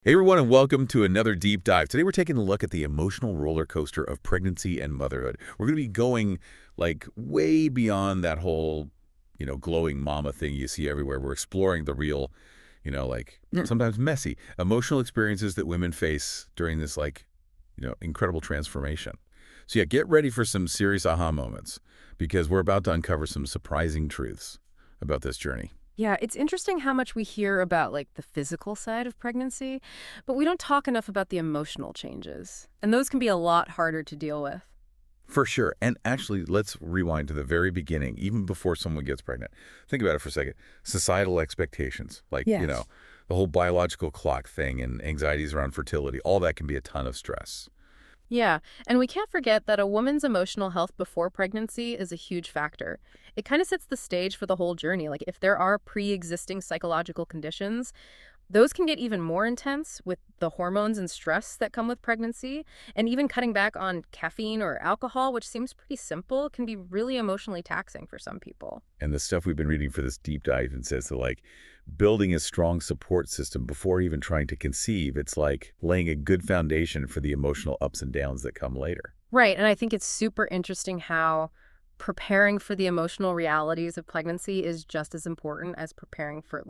Hey everyone, and welcome to another deep dive. Today we're taking a look at the emotional roller coaster of pregnancy and motherhood. We're going to be going like way beyond that whole, glowing mama thing you see everywhere. We're exploring the real, Mm. sometimes messy emotional experiences that women face during this incredible transformation. So yeah, get ready for some serious aha moments because we're about to uncover some surprising truths about this journey. Yeah, it's interesting how much we hear about the physical side of pregnancy, but we don't talk enough about the emotional changes. And those can be a lot harder to deal with. For sure. And actually, let's rewind to the very beginning, even before someone gets pregnant. Think about it for a second. Societal expectations, Yes. the whole biological clock thing and anxieties around fertility, all that can be a ton of stress. Yeah, and we can't forget that a woman's emotional health before pregnancy is a huge factor. It kind of sets the stage for the whole journey. Like if there are pre-existing psychological conditions, those can get even more intense with the hormones and stress that come with pregnancy, and even cutting back on caffeine or alcohol, which seems pretty simple, can be really emotionally taxing for some people. And the stuff we've been reading for this deep dive even says that, building a strong support system before even trying to conceive, it's like laying a good foundation for the emotional ups and downs that come later. Right, and I think it's super interesting how preparing for the emotional realities of pregnancy is just as important as preparing for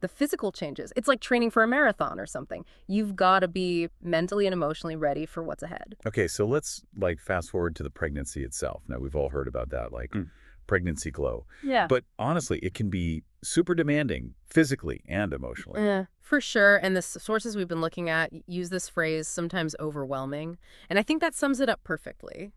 the physical changes. It's like training for a marathon or something. You've got to be mentally and emotionally ready for what's ahead. Okay, so let's fast forward to the pregnancy itself. Now we've all heard about that, pregnancy glow. Yeah. But honestly, it can be super demanding physically and emotionally. For sure. And the sources we've been looking at use this phrase, sometimes overwhelming. And I think that sums it up perfectly.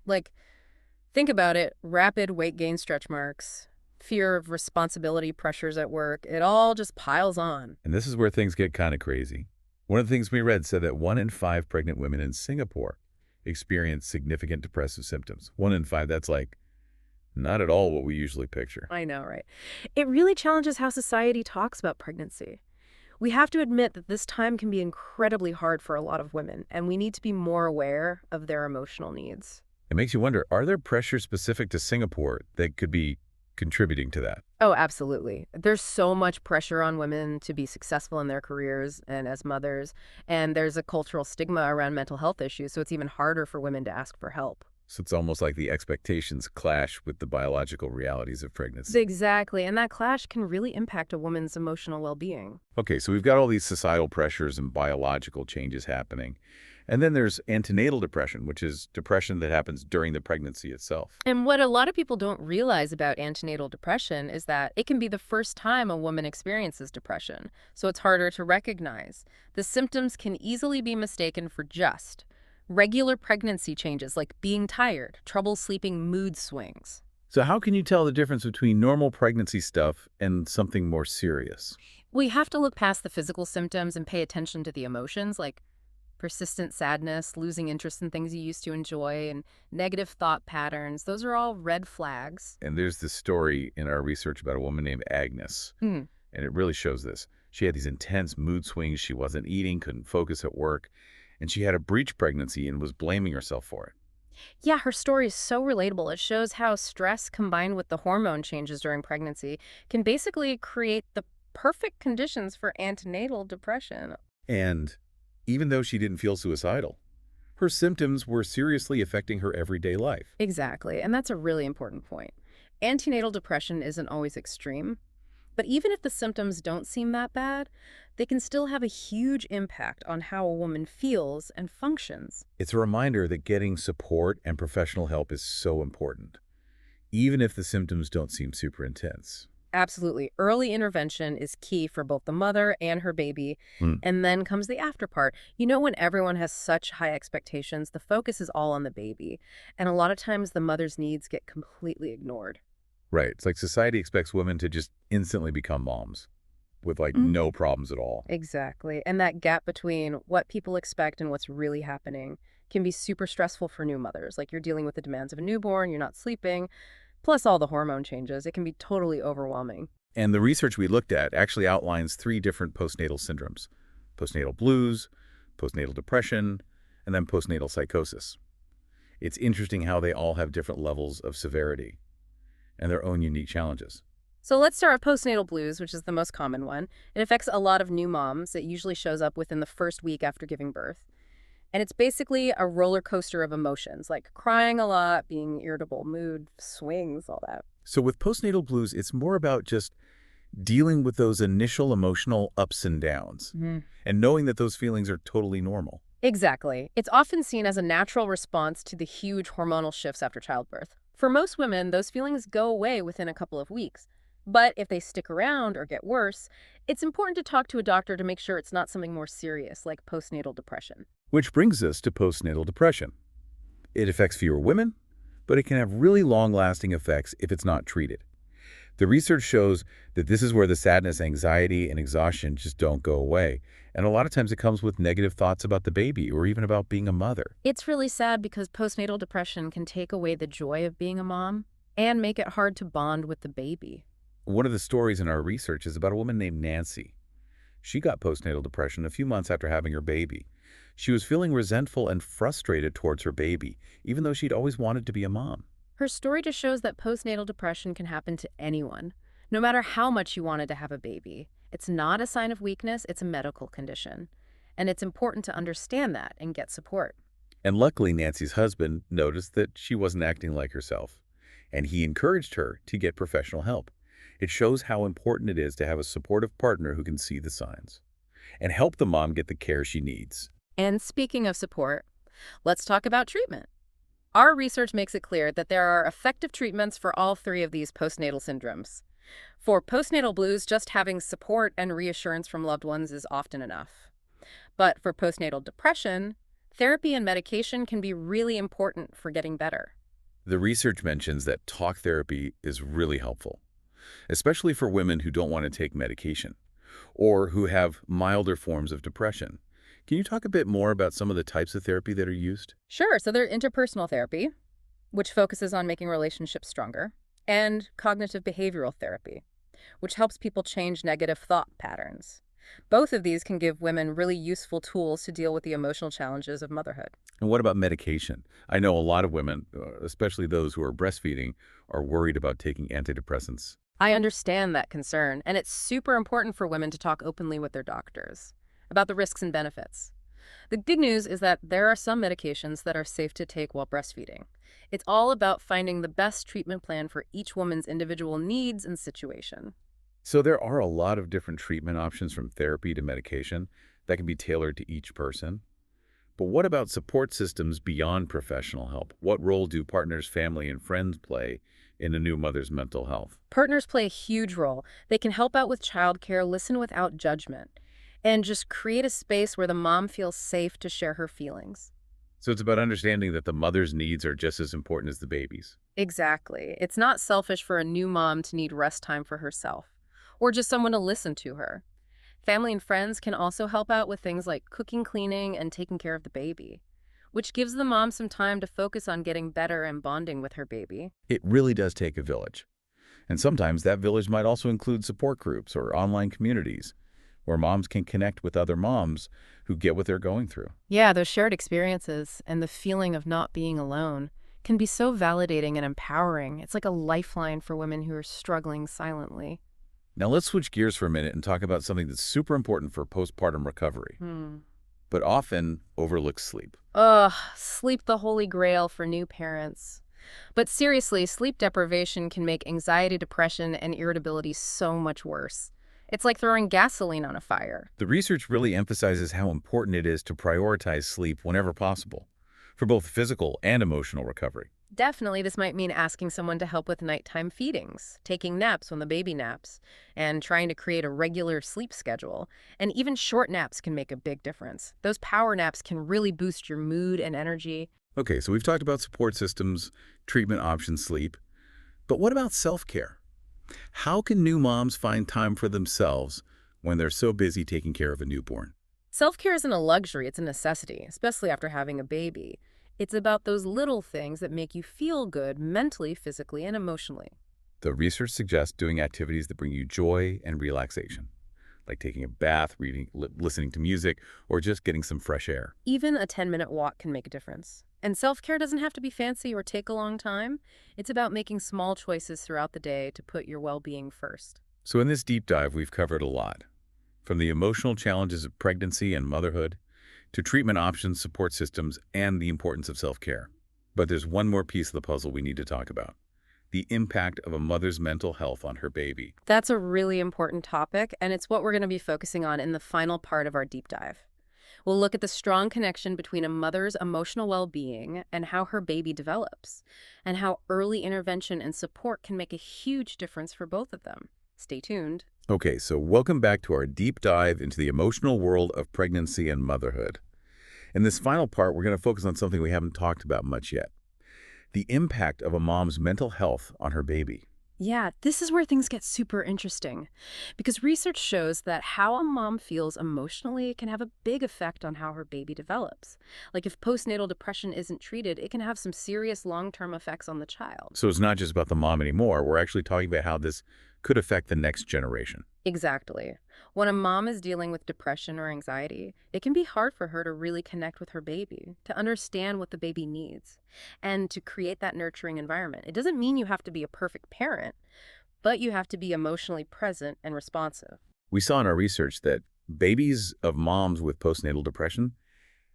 Think about it, rapid weight gain stretch marks, fear of responsibility pressures at work. It all just piles on. And this is where things get kind of crazy. One of the things we read said that 1 in 5 pregnant women in Singapore experience significant depressive symptoms. 1 in 5, that's not at all what we usually picture. I know, right? It really challenges how society talks about pregnancy. We have to admit that this time can be incredibly hard for a lot of women, and we need to be more aware of their emotional needs. It makes you wonder, are there pressures specific to Singapore that could be contributing to that? Oh, absolutely. There's so much pressure on women to be successful in their careers and as mothers, and there's a cultural stigma around mental health issues, so it's even harder for women to ask for help. So it's almost like the expectations clash with the biological realities of pregnancy. Exactly, and that clash can really impact a woman's emotional well-being. Okay, so we've got all these societal pressures and biological changes happening. And then there's antenatal depression, which is depression that happens during the pregnancy itself. And what a lot of people don't realize about antenatal depression is that it can be the first time a woman experiences depression, so it's harder to recognize. The symptoms can easily be mistaken for just regular pregnancy changes like being tired, trouble sleeping, mood swings. So how can you tell the difference between normal pregnancy stuff and something more serious? We have to look past the physical symptoms and pay attention to the emotions like persistent sadness, losing interest in things you used to enjoy, and negative thought patterns. Those are all red flags. And there's this story in our research about a woman named Agnes, Hmm. and it really shows this. She had these intense mood swings. She wasn't eating, couldn't focus at work, and she had a breech pregnancy and was blaming herself for it. Yeah, her story is so relatable. It shows how stress combined with the hormone changes during pregnancy can basically create the perfect conditions for antenatal depression. And even though she didn't feel suicidal, her symptoms were seriously affecting her everyday life. Exactly, and that's a really important point. Antenatal depression isn't always extreme, but even if the symptoms don't seem that bad, they can still have a huge impact on how a woman feels and functions. It's a reminder that getting support and professional help is so important, even if the symptoms don't seem super intense. Absolutely. Early intervention is key for both the mother and her baby. Hmm. And then comes the after part. When everyone has such high expectations, the focus is all on the baby. And a lot of times the mother's needs get completely ignored. Right. It's like society expects women to just instantly become moms with Mm. no problems at all. Exactly. And that gap between what people expect and what's really happening can be super stressful for new mothers. Like you're dealing with the demands of a newborn, you're not sleeping, plus all the hormone changes. It can be totally overwhelming. And the research we looked at actually outlines 3 different postnatal syndromes: postnatal blues, postnatal depression, and then postnatal psychosis. It's interesting how they all have different levels of severity and their own unique challenges. So let's start with postnatal blues, which is the most common one. It affects a lot of new moms. It usually shows up within the first week after giving birth. And it's basically a roller coaster of emotions, like crying a lot, being irritable, mood swings, all that. So with postnatal blues, it's more about just dealing with those initial emotional ups and downs and knowing that those feelings are totally normal. Exactly. It's often seen as a natural response to the huge hormonal shifts after childbirth. For most women, those feelings go away within a couple of weeks. But if they stick around or get worse, it's important to talk to a doctor to make sure it's not something more serious, like postnatal depression. Which brings us to postnatal depression. It affects fewer women, but it can have really long-lasting effects if it's not treated. The research shows that this is where the sadness, anxiety, and exhaustion just don't go away. And a lot of times it comes with negative thoughts about the baby or even about being a mother. It's really sad because postnatal depression can take away the joy of being a mom and make it hard to bond with the baby. One of the stories in our research is about a woman named Nancy. She got postnatal depression a few months after having her baby. She was feeling resentful and frustrated towards her baby, even though she'd always wanted to be a mom. Her story just shows that postnatal depression can happen to anyone, no matter how much you wanted to have a baby. It's not a sign of weakness, it's a medical condition. And it's important to understand that and get support. And luckily, Nancy's husband noticed that she wasn't acting like herself, and he encouraged her to get professional help. It shows how important it is to have a supportive partner who can see the signs and help the mom get the care she needs. And speaking of support, let's talk about treatment. Our research makes it clear that there are effective treatments for all three of these postnatal syndromes. For postnatal blues, just having support and reassurance from loved ones is often enough. But for postnatal depression, therapy and medication can be really important for getting better. The research mentions that talk therapy is really helpful, especially for women who don't want to take medication or who have milder forms of depression. Can you talk a bit more about some of the types of therapy that are used? Sure, so there's interpersonal therapy, which focuses on making relationships stronger, and cognitive behavioral therapy, which helps people change negative thought patterns. Both of these can give women really useful tools to deal with the emotional challenges of motherhood. And what about medication? I know a lot of women, especially those who are breastfeeding, are worried about taking antidepressants. I understand that concern, and it's super important for women to talk openly with their doctors about the risks and benefits. The good news is that there are some medications that are safe to take while breastfeeding. It's all about finding the best treatment plan for each woman's individual needs and situation. So there are a lot of different treatment options from therapy to medication that can be tailored to each person. But what about support systems beyond professional help? What role do partners, family, and friends play in a new mother's mental health? Partners play a huge role. They can help out with childcare, listen without judgment, and just create a space where the mom feels safe to share her feelings. So it's about understanding that the mother's needs are just as important as the baby's. Exactly. It's not selfish for a new mom to need rest time for herself, or just someone to listen to her. Family and friends can also help out with things like cooking, cleaning, and taking care of the baby, which gives the mom some time to focus on getting better and bonding with her baby. It really does take a village. And sometimes that village might also include support groups or online communities where moms can connect with other moms who get what they're going through. Yeah, those shared experiences and the feeling of not being alone can be so validating and empowering. It's like a lifeline for women who are struggling silently. Now let's switch gears for a minute and talk about something that's super important for postpartum recovery, but often overlooks sleep. Ugh, sleep the holy grail for new parents. But seriously, sleep deprivation can make anxiety, depression, and irritability so much worse. It's like throwing gasoline on a fire. The research really emphasizes how important it is to prioritize sleep whenever possible, for both physical and emotional recovery. Definitely, this might mean asking someone to help with nighttime feedings, taking naps when the baby naps, and trying to create a regular sleep schedule. And even short naps can make a big difference. Those power naps can really boost your mood and energy. Okay, so we've talked about support systems, treatment options, sleep. But what about self-care? How can new moms find time for themselves when they're so busy taking care of a newborn? Self-care isn't a luxury, it's a necessity, especially after having a baby. It's about those little things that make you feel good mentally, physically, and emotionally. The research suggests doing activities that bring you joy and relaxation, like taking a bath, reading, listening to music, or just getting some fresh air. Even a 10-minute walk can make a difference. And self-care doesn't have to be fancy or take a long time. It's about making small choices throughout the day to put your well-being first. So in this deep dive, we've covered a lot, from the emotional challenges of pregnancy and motherhood to treatment options, support systems, and the importance of self-care. But there's one more piece of the puzzle we need to talk about: the impact of a mother's mental health on her baby. That's a really important topic, and it's what we're going to be focusing on in the final part of our deep dive. We'll look at the strong connection between a mother's emotional well-being and how her baby develops, and how early intervention and support can make a huge difference for both of them. Stay tuned. Okay, so welcome back to our deep dive into the emotional world of pregnancy and motherhood. In this final part, we're going to focus on something we haven't talked about much yet: the impact of a mom's mental health on her baby. Yeah, this is where things get super interesting because research shows that how a mom feels emotionally can have a big effect on how her baby develops. Like if postnatal depression isn't treated, it can have some serious long-term effects on the child. So it's not just about the mom anymore. We're actually talking about how this could affect the next generation. Exactly. When a mom is dealing with depression or anxiety, it can be hard for her to really connect with her baby, to understand what the baby needs, and to create that nurturing environment. It doesn't mean you have to be a perfect parent, but you have to be emotionally present and responsive. We saw in our research that babies of moms with postnatal depression,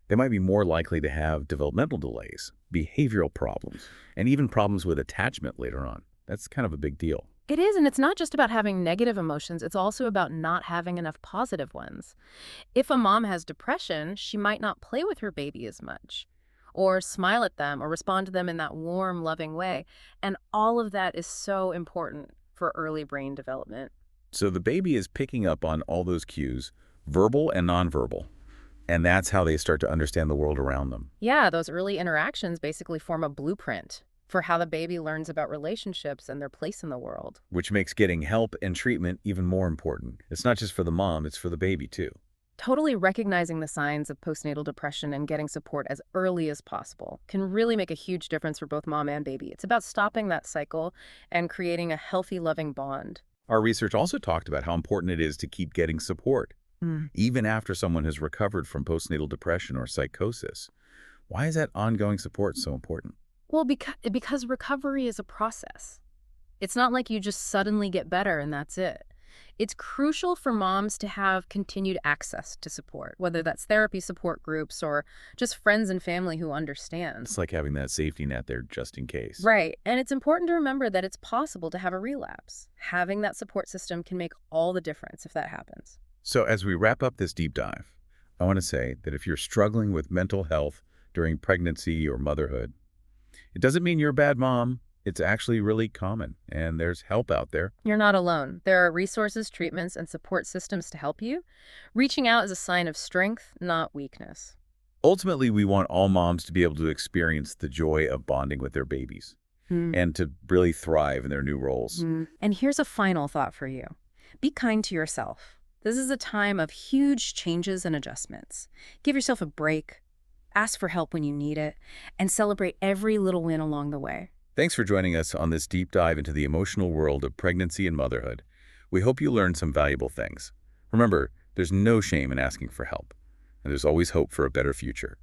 they might be more likely to have developmental delays, behavioral problems, and even problems with attachment later on. That's kind of a big deal. It is, and it's not just about having negative emotions, it's also about not having enough positive ones. If a mom has depression, she might not play with her baby as much, or smile at them, or respond to them in that warm, loving way. And all of that is so important for early brain development. So the baby is picking up on all those cues, verbal and nonverbal, and that's how they start to understand the world around them. Yeah, those early interactions basically form a blueprint for how the baby learns about relationships and their place in the world. Which makes getting help and treatment even more important. It's not just for the mom, it's for the baby too. Totally recognizing the signs of postnatal depression and getting support as early as possible can really make a huge difference for both mom and baby. It's about stopping that cycle and creating a healthy, loving bond. Our research also talked about how important it is to keep getting support, even after someone has recovered from postnatal depression or psychosis. Why is that ongoing support so important? Well, because recovery is a process. It's not like you just suddenly get better and that's it. It's crucial for moms to have continued access to support, whether that's therapy support groups or just friends and family who understand. It's like having that safety net there just in case. Right. And it's important to remember that it's possible to have a relapse. Having that support system can make all the difference if that happens. So as we wrap up this deep dive, I want to say that if you're struggling with mental health during pregnancy or motherhood, it doesn't mean you're a bad mom. It's actually really common, and there's help out there. You're not alone. There are resources, treatments, and support systems to help you. Reaching out is a sign of strength, not weakness. Ultimately, we want all moms to be able to experience the joy of bonding with their babies and to really thrive in their new roles. And here's a final thought for you. Be kind to yourself. This is a time of huge changes and adjustments. Give yourself a break, ask for help when you need it, and celebrate every little win along the way. Thanks for joining us on this deep dive into the emotional world of pregnancy and motherhood. We hope you learned some valuable things. Remember, there's no shame in asking for help, and there's always hope for a better future.